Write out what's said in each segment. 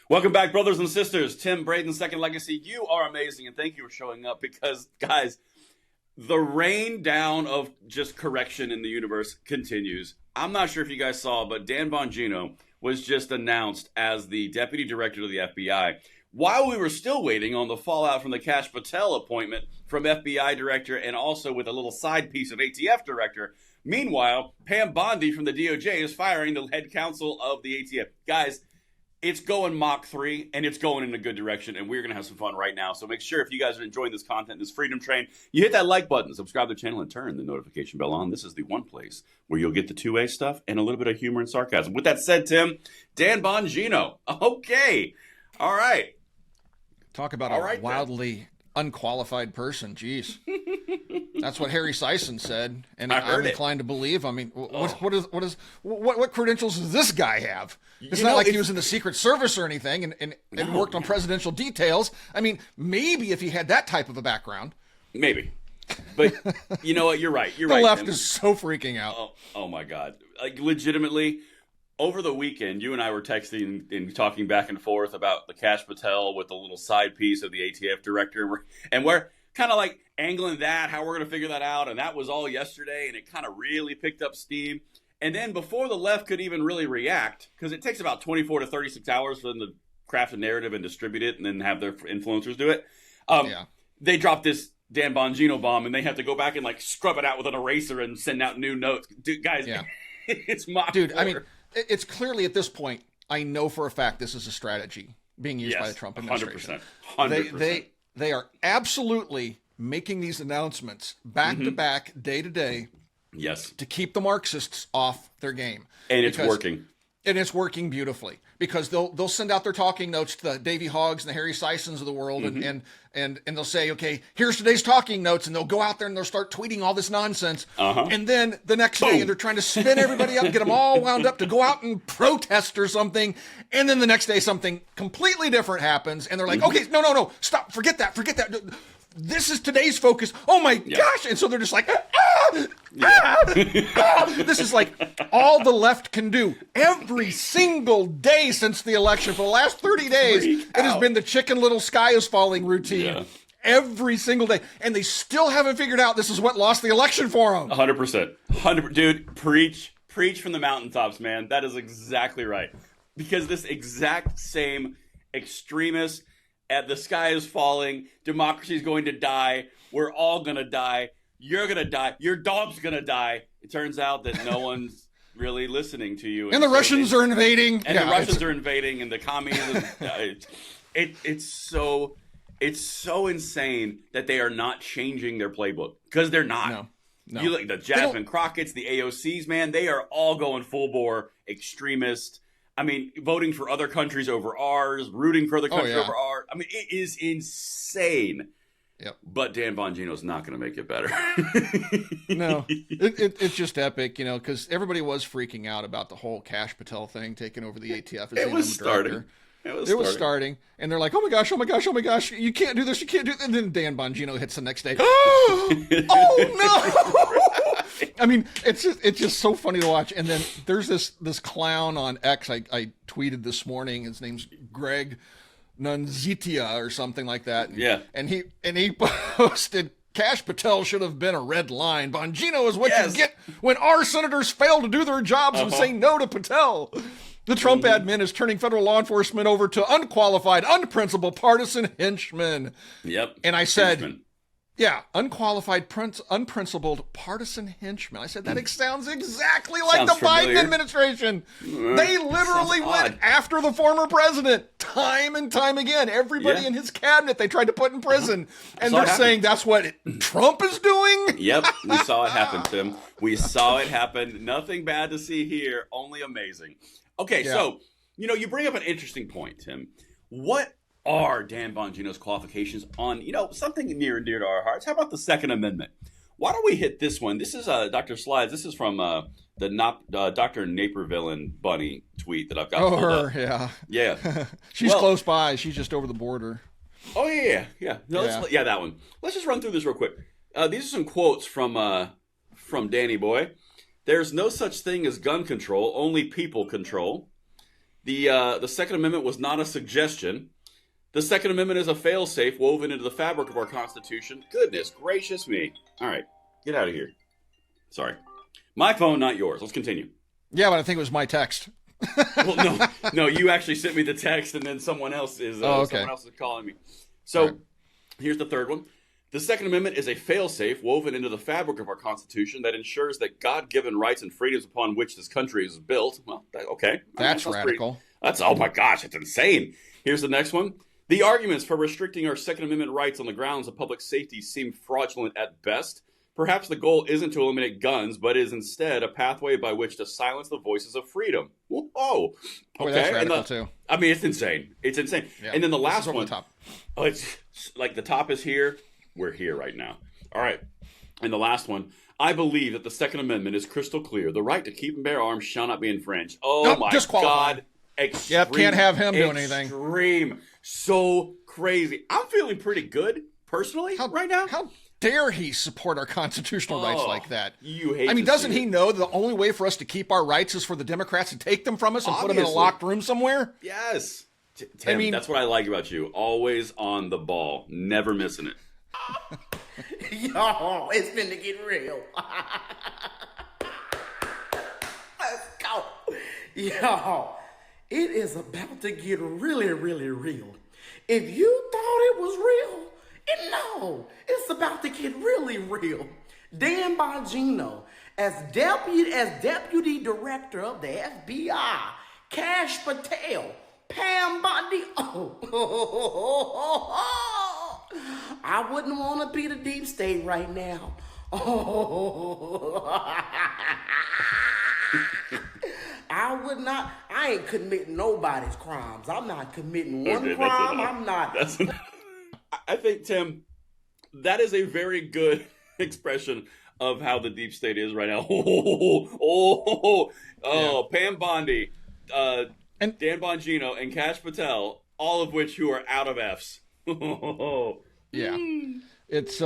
Welcome back, brothers and sisters. Tim, Braden, Second Legacy. You are amazing, and thank you for showing up because, guys, the rain down of just correction in the universe continues. I'm not sure if you guys saw, but Dan Bongino was just announced as the Deputy Director of the FBI. While we were still waiting on the fallout from the Kash Patel appointment from FBI Director and also with a little side piece of ATF Director, meanwhile, Pam Bondi from the DOJ is firing the head counsel of the ATF. Guys, it's going Mach 3, and it's going in a good direction, and we're going to have some fun right now. So make sure if you guys are enjoying this content, this Freedom Train, you hit that like button, subscribe to the channel, and turn the notification bell on. This is the one place where you'll get the 2A stuff and a little bit of humor and sarcasm. With that said, Tim, Dan Bongino. Okay. All right. Talk about a wildly unqualified person. Jeez. That's what Harry Sison said, and I'm inclined to believe. I mean, what credentials does this guy have? It's not like he was in the Secret Service or anything and worked on presidential details. I mean, maybe if he had that type of a background. Maybe. But you know what? You're right. You're the right. The left is so freaking out. Oh my God. Like, legitimately, over the weekend, you and I were texting and talking back and forth about the Kash Patel with the little side piece of the ATF Director. And we're kind of like angling that, how we're going to figure that out. And that was all yesterday, and it kind of really picked up steam. And then before the left could even really react, because it takes about 24 to 36 hours for them to craft a narrative and distribute it and then have their influencers do it, they dropped this Dan Bongino bomb, and they have to go back and like scrub it out with an eraser and send out new notes. Dude, guys, it's mock. Dude, I mean, it's clearly at this point, I know for a fact this is a strategy being used by the Trump administration. 100%. They are absolutely making these announcements back to back, day to day. Yes. To keep the Marxists off their game. And it's working. And it's working beautifully because they'll send out their talking notes to the Davy Hoggs and the Harry Sisons of the world and they'll say, okay, here's today's talking notes, and they'll go out there and they'll start tweeting all this nonsense. And then the next day they're trying to spin everybody up, get them all wound up to go out and protest or something. And then the next day something completely different happens and they're like, okay, no, stop, forget that. This is today's focus. Oh my gosh. And so they're just like, This is like all the left can do. Every single day since the election, for the last 30 days, it has been the Chicken Little Sky is Falling routine. Yeah. Every single day. And they still haven't figured out this is what lost the election for them. 100%. Dude, preach from the mountaintops, man. That is exactly right. Because this exact same extremist, the sky is falling, democracy is going to die, we're all going to die, you're going to die, your dog's going to die. It turns out that no one's really listening to you. And the Russians are invading. And the Russians are invading, and the communism. It's so insane that they are not changing their playbook. Because they're not. No. You look, the Jasmine Crockett's, the AOCs, man, they are all going full bore extremist. I mean, voting for other countries over ours, rooting for other countries over ours. I mean, it is insane. Yep. But Dan Bongino's not going to make it better. No, it's just epic, because everybody was freaking out about the whole Kash Patel thing taking over the ATF as it was starting. It was starting. And they're like, oh my gosh, you can't do this, And then Dan Bongino hits the next day. Oh no! I mean, it's just so funny to watch. And then there's this clown on X. I tweeted this morning. His name's Greg Nunzitia or something like that. Yeah. And he posted, Kash Patel should have been a red line. Bongino is what you get when our senators fail to do their jobs and say no to Patel. The Trump admin is turning federal law enforcement over to unqualified, unprincipled partisan henchmen. Yep. And I said, unqualified, unprincipled partisan henchmen. I said, that sounds exactly like the Biden administration. They literally went after the former president time and time again. Everybody in his cabinet they tried to put in prison. And they're saying that's what Trump is doing? Yep. We saw it happen, Tim. We saw it happen. Nothing bad to see here. Only amazing. Okay, so, you bring up an interesting point, Tim. What are Dan Bongino's qualifications on, something near and dear to our hearts? How about the Second Amendment? Why don't we hit this one? This is Dr. Slides. This is from the Dr. Naperville Bunny tweet that I've got. Oh, her, yeah. Yeah. She's close by. She's just over the border. Oh, yeah. No, that one. Let's just run through this real quick. These are some quotes from Danny Boy. There's no such thing as gun control, only people control. The Second Amendment was not a suggestion. The Second Amendment is a failsafe woven into the fabric of our Constitution. Goodness gracious me. All right, get out of here. Sorry. My phone, not yours. Let's continue. Yeah, but I think it was my text. Well, no, you actually sent me the text, and then someone else is calling me. So, Here's the third one. The Second Amendment is a failsafe woven into the fabric of our Constitution that ensures that God-given rights and freedoms upon which this country is built. Well, okay. That's radical. Oh my gosh, it's insane. Here's the next one. The arguments for restricting our Second Amendment rights on the grounds of public safety seem fraudulent at best. Perhaps the goal isn't to eliminate guns, but is instead a pathway by which to silence the voices of freedom. Whoa. Okay. Boy, that's radical too. I mean, it's insane. It's insane. Yeah. And then the last one. It's like the top is here. We're here right now. All right. And the last one. I believe that the Second Amendment is crystal clear. The right to keep and bear arms shall not be infringed. Oh, my God. Extreme. Yep, can't have him doing anything. Extreme. So crazy. I'm feeling pretty good, personally, right now. How dare he support our constitutional rights like that? You hate. I mean, doesn't he know the only way for us to keep our rights is for the Democrats to take them from us and put them in a locked room somewhere? Yes. Tim, that's what I like about you. Always on the ball. Never missing it. Yo, it's been to get real. Let's go. Yo, it is about to get really, really real. If you thought it was real, no, it's about to get really real. Dan Bongino, as deputy director of the FBI, Kash Patel, Pam Bondi. I wouldn't want to be the deep state right now. I would not. I ain't committing nobody's crimes. I'm not committing one crime. I'm not. I think, Tim, that is a very good expression of how the deep state is right now. Pam Bondi, and Dan Bongino, and Kash Patel, all of which who are out of Fs. Yeah, it's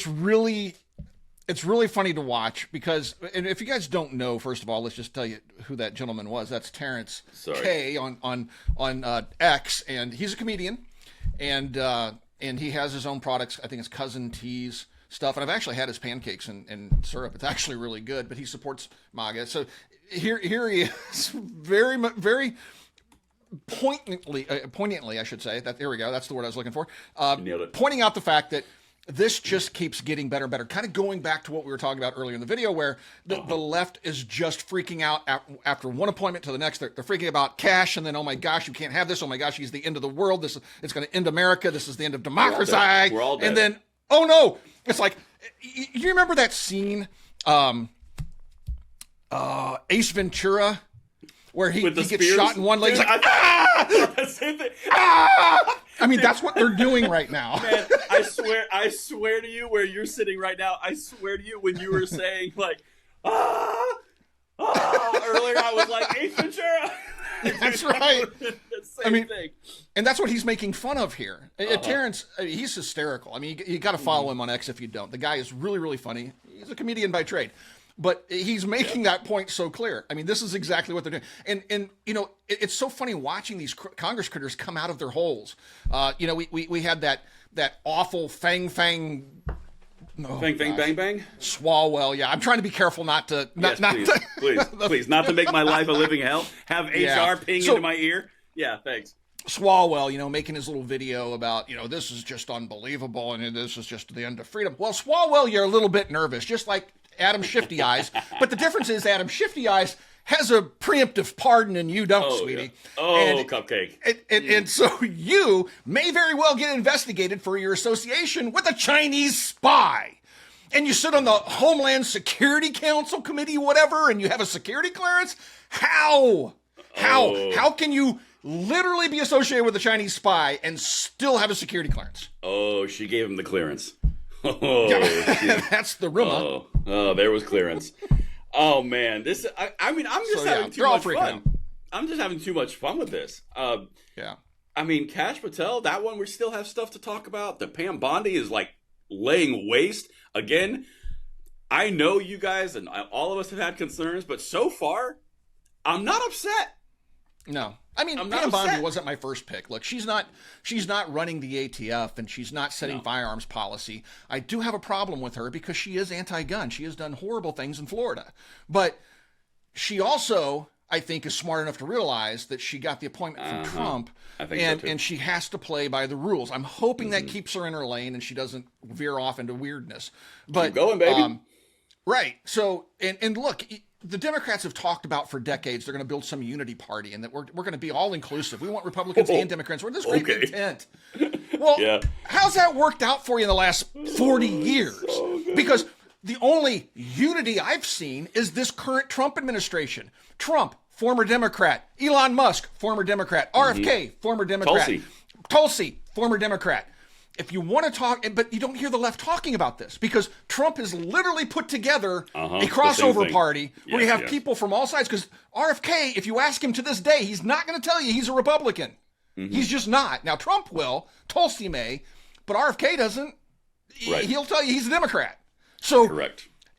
really funny to watch because, and if you guys don't know, first of all, let's just tell you who that gentleman was. That's Terrence K on X, and he's a comedian, and he has his own products. I think it's Cousin T's stuff, and I've actually had his pancakes and syrup. It's actually really good, but he supports MAGA. So here he is, very poignantly, I should say. There we go. That's the word I was looking for. Nailed it. Pointing out the fact that this just keeps getting better and better. Kind of going back to what we were talking about earlier in the video, where the left is just freaking out after one appointment to the next. They're freaking about Kash, and then, oh my gosh, you can't have this. Oh my gosh, he's the end of the world. It's going to end America. This is the end of democracy. We're all dead. And then, oh no, it's like, you remember that scene, Ace Ventura, where he gets shot in one leg. Dude, like, I mean, that's what they're doing right now. Man, I swear to you, where you're sitting right now, I swear to you, when you were saying like, earlier, I was like, Ace Ventura. That's right. I mean, thing. And that's what he's making fun of here. Terrence, he's hysterical. I mean, you got to follow him on X if you don't. The guy is really, really funny. He's a comedian by trade. But he's making that point so clear. I mean, this is exactly what they're doing. And you know, it's so funny watching these Congress critters come out of their holes. You know, we had that awful Fang Bang Swalwell. Yeah, I'm trying to be careful not to. Please, not to make my life a living hell. Have HR ping into my ear. Yeah, thanks. Swalwell, you know, making his little video about, you know, this is just unbelievable and this is just the end of freedom. Well, Swalwell, you're a little bit nervous, just like Adam Shifty Eyes. But the difference is Adam Shifty Eyes has a preemptive pardon and you don't, sweetie. Yeah. Cupcake. And so you may very well get investigated for your association with a Chinese spy. And you sit on the Homeland Security Council committee, whatever, and you have a security clearance? How can you literally be associated with a Chinese spy and still have a security clearance? Oh, she gave him the clearance. That's the rumor. Oh, there was clearance. Oh man, I mean, I'm just having too much fun. I'm just having too much fun with this. Yeah. I mean, Kash Patel, that one we still have stuff to talk about. The Pam Bondi is like laying waste again. I know you guys and all of us have had concerns, but so far, I'm not upset. No. I mean, Pam Bondi wasn't my first pick. Look, she's not running the ATF, and she's not setting firearms policy. I do have a problem with her because she is anti-gun. She has done horrible things in Florida. But she also, I think, is smart enough to realize that she got the appointment from Trump, I think so too. And she has to play by the rules. I'm hoping that keeps her in her lane and she doesn't veer off into weirdness. But keep going, baby. Right. So, and look, the Democrats have talked about for decades they're going to build some unity party and that we're going to be all inclusive. We want Republicans and Democrats. We're this great big tent. Well, how's that worked out for you in the last 40 years? Because the only unity I've seen is this current Trump administration. Trump, former Democrat. Elon Musk, former Democrat. RFK, former Democrat. Tulsi, former Democrat. If you want to talk, but you don't hear the left talking about this because Trump has literally put together a crossover party where you have people from all sides. Because RFK, if you ask him to this day, he's not going to tell you he's a Republican. He's just not. Now, Trump will, Tulsi may, but RFK doesn't. He'll tell you he's a Democrat. So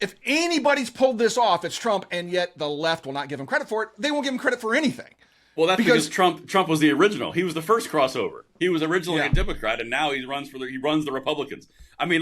if anybody's pulled this off, it's Trump, and yet the left will not give him credit for it. They won't give him credit for anything. Well, that's because Trump was the original. He was the first crossover. He was originally a Democrat, and now he runs the Republicans. I mean,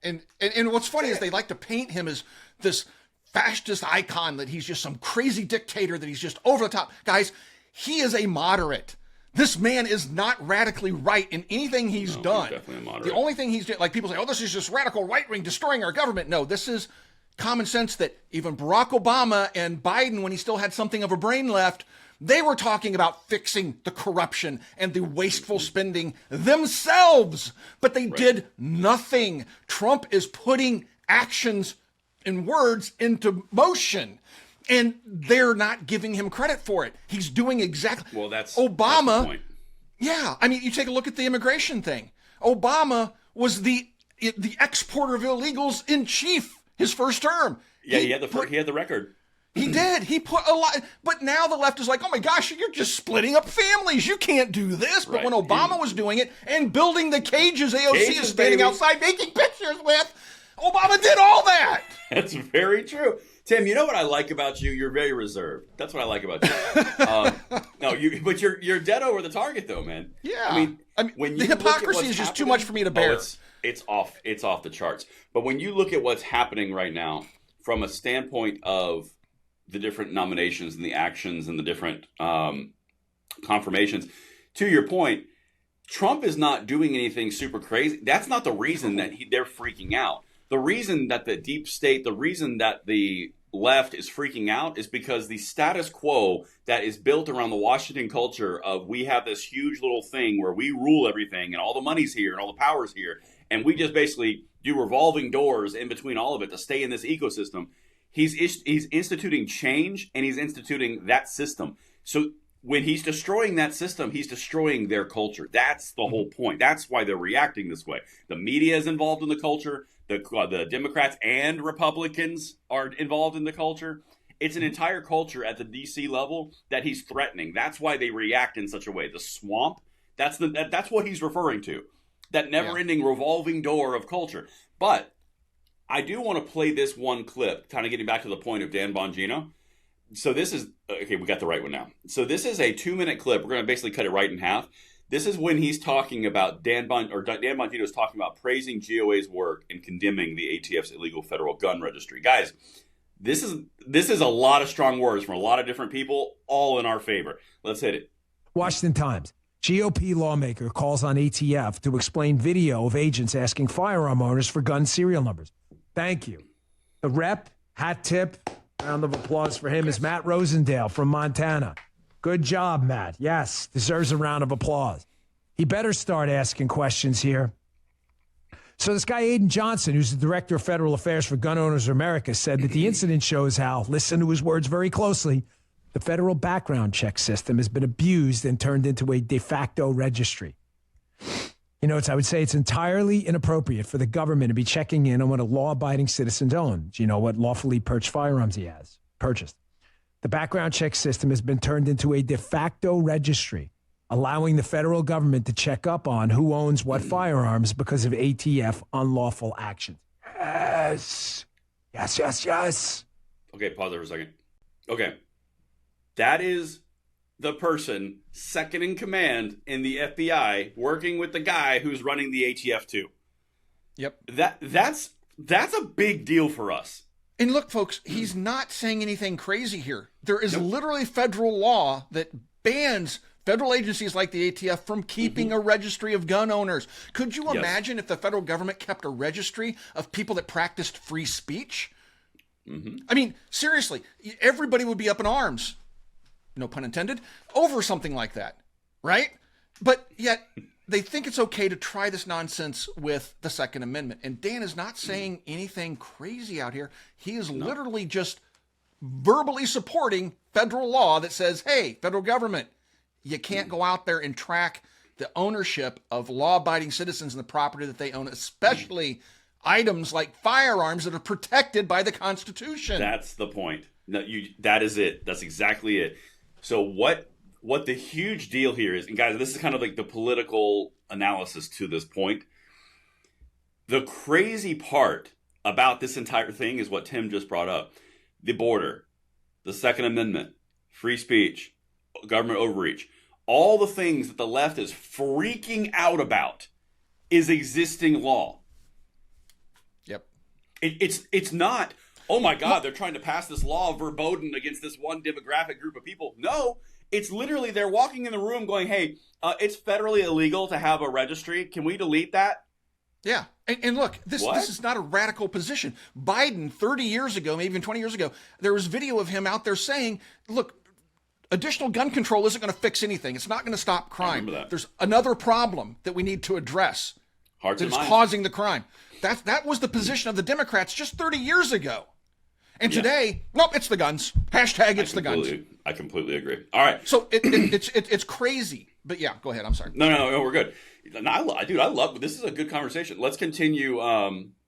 and what's funny is they like to paint him as this fascist icon, that he's just some crazy dictator, that he's just over the top. Guys, he is a moderate. This man is not radically right in anything he's done. He's definitely a moderate. The only thing he's doing, like people say, oh, this is just radical right wing destroying our government. No, this is common sense that even Barack Obama and Biden, when he still had something of a brain left, they were talking about fixing the corruption and the wasteful spending themselves, but they did nothing. Trump is putting actions and words into motion, and they're not giving him credit for it. He's doing exactly. Well, that's Obama. That's the point. Yeah, I mean, you take a look at the immigration thing. Obama was the exporter of illegals in chief his first term. Yeah, he had the record. He did. He put a lot. But now the left is like, oh my gosh, you're just splitting up families. You can't do this. But when Obama was doing it and building the cages AOC is standing outside making pictures with, Obama did all that. That's very true. Tim, you know what I like about you? You're very reserved. That's what I like about you. But you're dead over the target, though, man. Yeah. I mean when the hypocrisy is just too much for me to bear. It's off the charts. But when you look at what's happening right now, from a standpoint of the different nominations and the actions and the different confirmations, to your point, Trump is not doing anything super crazy. That's not the reason that they're freaking out. The reason that the deep state, the reason that the left is freaking out is because the status quo that is built around the Washington culture of we have this huge little thing where we rule everything and all the money's here and all the power's here, and we just basically do revolving doors in between all of it to stay in this ecosystem. He's instituting change, and he's instituting that system. So when he's destroying that system, he's destroying their culture. That's the whole point. That's why they're reacting this way. The media is involved in the culture. The Democrats and Republicans are involved in the culture. It's an entire culture at the D.C. level that he's threatening. That's why they react in such a way. The swamp, that's what he's referring to. That never-ending revolving door of culture. But I do want to play this one clip, kind of getting back to the point of Dan Bongino. So this is, okay, we got the right one now. So this is a 2-minute clip. We're going to basically cut it right in half. This is when he's talking about Dan Bongino is talking about praising GOA's work and condemning the ATF's illegal federal gun registry. Guys, this is a lot of strong words from a lot of different people, all in our favor. Let's hit it. Washington Times. GOP lawmaker calls on ATF to explain video of agents asking firearm owners for gun serial numbers. Thank you. The rep, hat tip, round of applause for him is Matt Rosendale from Montana. Good job, Matt. Yes, deserves a round of applause. He better start asking questions here. So this guy, Aiden Johnson, who's the Director of Federal Affairs for Gun Owners of America, said that the incident shows how, listen to his words very closely, the federal background check system has been abused and turned into a de facto registry. You know, I would say it's entirely inappropriate for the government to be checking in on what a law-abiding citizen owns. You know, what lawfully purchased firearms he has purchased. The background check system has been turned into a de facto registry, allowing the federal government to check up on who owns what firearms because of ATF unlawful actions. Yes. Yes, yes, yes. Okay, pause there for a second. Okay. That is the person second in command in the FBI working with the guy who's running the ATF too. Yep. That's a big deal for us. And look, folks, he's not saying anything crazy here. There is literally federal law that bans federal agencies like the ATF from keeping a registry of gun owners. Could you imagine if the federal government kept a registry of people that practiced free speech? I mean, seriously, everybody would be up in arms, no pun intended, over something like that, right? But yet they think it's okay to try this nonsense with the Second Amendment. And Dan is not saying anything crazy out here. He is literally just verbally supporting federal law that says, hey, federal government, you can't go out there and track the ownership of law-abiding citizens and the property that they own, especially items like firearms that are protected by the Constitution. That's the point. No, that is it. That's exactly it. So what the huge deal here is, and guys, this is kind of like the political analysis to this point. The crazy part about this entire thing is what Tim just brought up. The border, the Second Amendment, free speech, government overreach, all the things that the left is freaking out about is existing law. Yep. It's not, oh my God, they're trying to pass this law verboten against this one demographic group of people. No, it's literally they're walking in the room going, hey, it's federally illegal to have a registry. Can we delete that? Yeah. And look, this is not a radical position. Biden, 30 years ago, maybe even 20 years ago, there was video of him out there saying, look, additional gun control isn't going to fix anything. It's not going to stop crime. There's another problem that we need to address that is causing the crime. That was the position of the Democrats just 30 years ago. And today, nope, it's the guns. Hashtag it's the guns. I completely agree. All right. So it's crazy. But yeah, go ahead. I'm sorry. No, we're good. I love this. Is a good conversation. Let's continue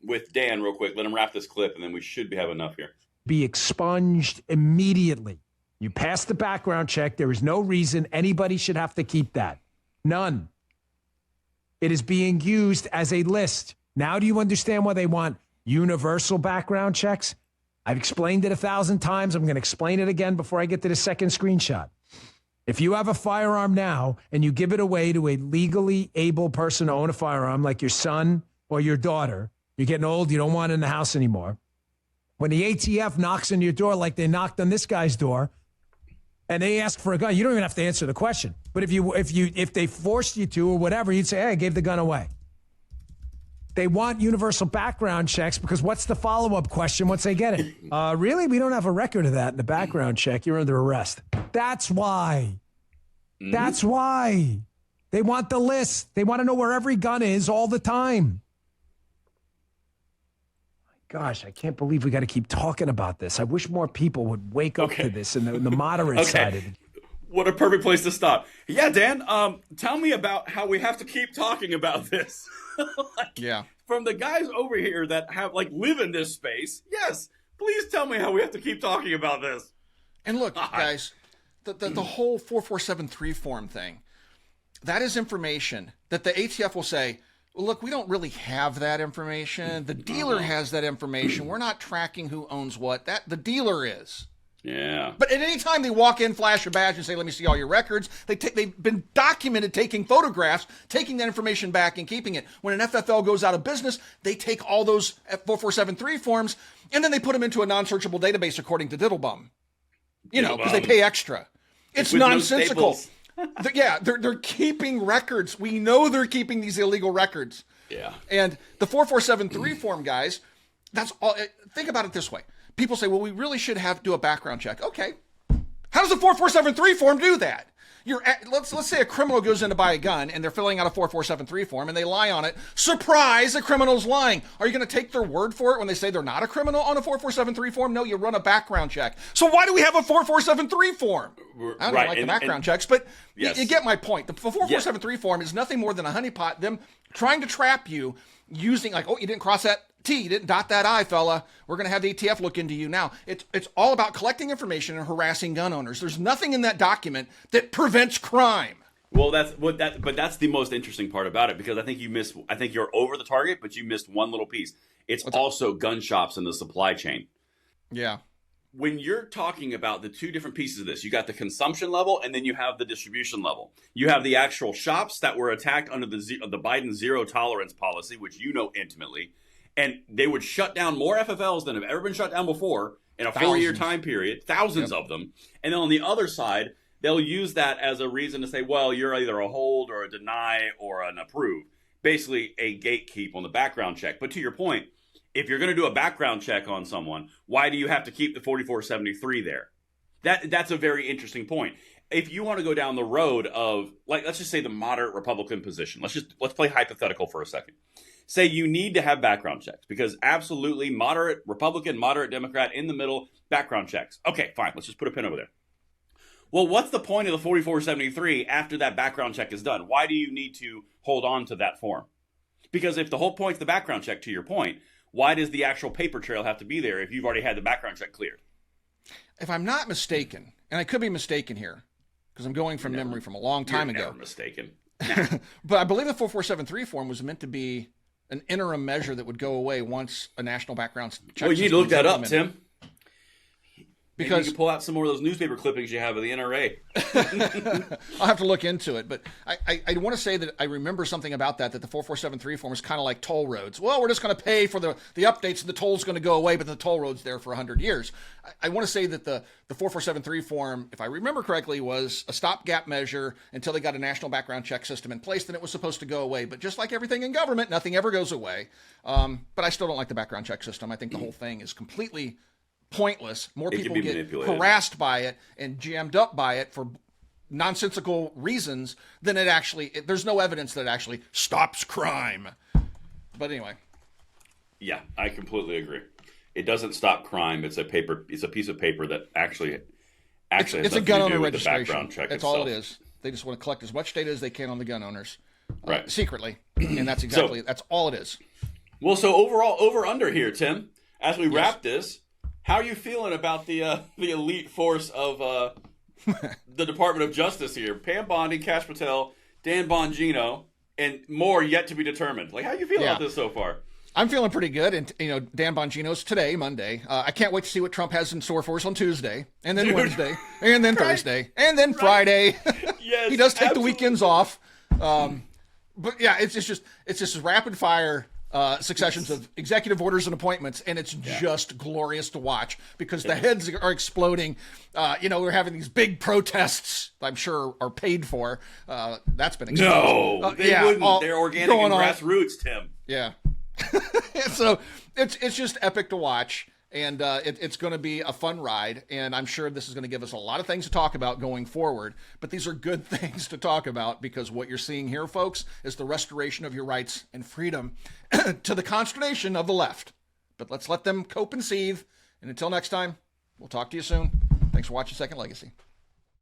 with Dan real quick. Let him wrap this clip, and then we should have enough here. Be expunged immediately. You pass the background check. There is no reason anybody should have to keep that. None. It is being used as a list. Now do you understand why they want universal background checks? I've explained it 1,000 times. I'm going to explain it again before I get to the second screenshot. If you have a firearm now and you give it away to a legally able person to own a firearm, like your son or your daughter, you're getting old, you don't want it in the house anymore. When the ATF knocks on your door like they knocked on this guy's door, and they ask for a gun, you don't even have to answer the question. But if they forced you to or whatever, you'd say, hey, I gave the gun away. They want universal background checks because what's the follow-up question once they get it? Really? We don't have a record of that in the background check. You're under arrest. That's why. That's why. They want the list. They want to know where every gun is all the time. Gosh, I can't believe we got to keep talking about this. I wish more people would wake up to this in the moderate side of it. What a perfect place to stop. Yeah, Dan, tell me about how we have to keep talking about this. From the guys over here that have live in this space, yes, please tell me how we have to keep talking about this. And look, guys, the whole 4473 form thing, that is information that the ATF will say, well, look, we don't really have that information. The dealer has that information. We're not tracking who owns what. The dealer is. Yeah. But at any time they walk in, flash a badge, and say, let me see all your records, they've been documented taking photographs, taking that information back and keeping it. When an FFL goes out of business, they take all those 4473 forms, and then they put them into a non-searchable database according to Diddlebum. Because they pay extra. It's nonsensical. They're keeping records. We know they're keeping these illegal records. Yeah. And the 4473 form, guys, that's all. Think about it this way. People say, well, we really should do a background check. Okay. How does the 4473 form do that? Let's say a criminal goes in to buy a gun and they're filling out a 4473 form and they lie on it. Surprise, the criminal's lying. Are you going to take their word for it when they say they're not a criminal on a 4473 form? No, you run a background check. So why do we have a 4473 form? I don't like the background checks, but you get my point. The 4473 form is nothing more than a honeypot, them trying to trap you using you didn't cross that T, you didn't dot that I, fella. We're going to have the ATF look into you now. It's all about collecting information and harassing gun owners. There's nothing in that document that prevents crime. Well, that's the most interesting part about it, because I think you're over the target, but you missed one little piece. It's also gun shops in the supply chain. Yeah. when you're talking about the two different pieces of this, you got the consumption level and then you have the distribution level. You have the actual shops that were attacked under the Biden zero tolerance policy, which you know intimately, and they would shut down more FFLs than have ever been shut down before in a 4-year time period, thousands of them. And then on the other side, they'll use that as a reason to say, well, you're either a hold or a deny or an approve. Basically a gatekeep on the background check. But to your point, if you're going to do a background check on someone, why do you have to keep the 4473 there? That's a very interesting point. If you want to go down the road of, like, let's just say the moderate Republican position. Let's play hypothetical for a second. Say you need to have background checks because absolutely moderate Republican, moderate Democrat, in the middle, background checks. Okay, fine. Let's just put a pin over there. Well, what's the point of the 4473 after that background check is done? Why do you need to hold on to that form? Because if the whole point's the background check, to your point, why does the actual paper trail have to be there if you've already had the background check cleared? If I'm not mistaken, and I could be mistaken here, because I'm going from memory from a long time ago. Never mistaken. But I believe the 4473 form was meant to be an interim measure that would go away once a national background check. Well, you need to look that up, Tim. Because maybe you can pull out some more of those newspaper clippings you have of the NRA. I'll have to look into it. But I want to say that I remember something about that the 4473 form is kind of like toll roads. Well, we're just going to pay for the updates and the toll's going to go away, but the toll road's there for 100 years. I want to say that the 4473 form, if I remember correctly, was a stopgap measure until they got a national background check system in place. Then it was supposed to go away. But just like everything in government, nothing ever goes away. But I still don't like the background check system. I think the whole thing is completely pointless. More people get harassed by it and jammed up by it for nonsensical reasons than it actually. There's no evidence that it actually stops crime. But anyway, yeah, I completely agree. It doesn't stop crime. It's a paper. It's a piece of paper that actually it's a gun owner registration. Background check that's itself. all it is. They just want to collect as much data as they can on the gun owners, right? Secretly, and that's exactly that's all it is. Well, so overall, over under here, Tim. As we wrap this. How are you feeling about the elite force of the Department of Justice here? Pam Bondi, Kash Patel, Dan Bongino, and more yet to be determined. Like, how you feel about this so far? I'm feeling pretty good. And, Dan Bongino's today, Monday. I can't wait to see what Trump has in store for us on Tuesday, and then Wednesday, and then Thursday, and then Friday. Yes, he does take the weekends off. But, yeah, it's just rapid fire successions of executive orders and appointments, and it's just glorious to watch because the heads are exploding. We're having these big protests, I'm sure are paid for. That's been exposed. No, they wouldn't. They're organic and grassroots, Tim. Yeah. So it's just epic to watch, and it's going to be a fun ride, and I'm sure this is going to give us a lot of things to talk about going forward, but these are good things to talk about because what you're seeing here, folks, is the restoration of your rights and freedom to the consternation of the left. But let's let them cope and seethe, and until next time, we'll talk to you soon. Thanks for watching Second Legacy.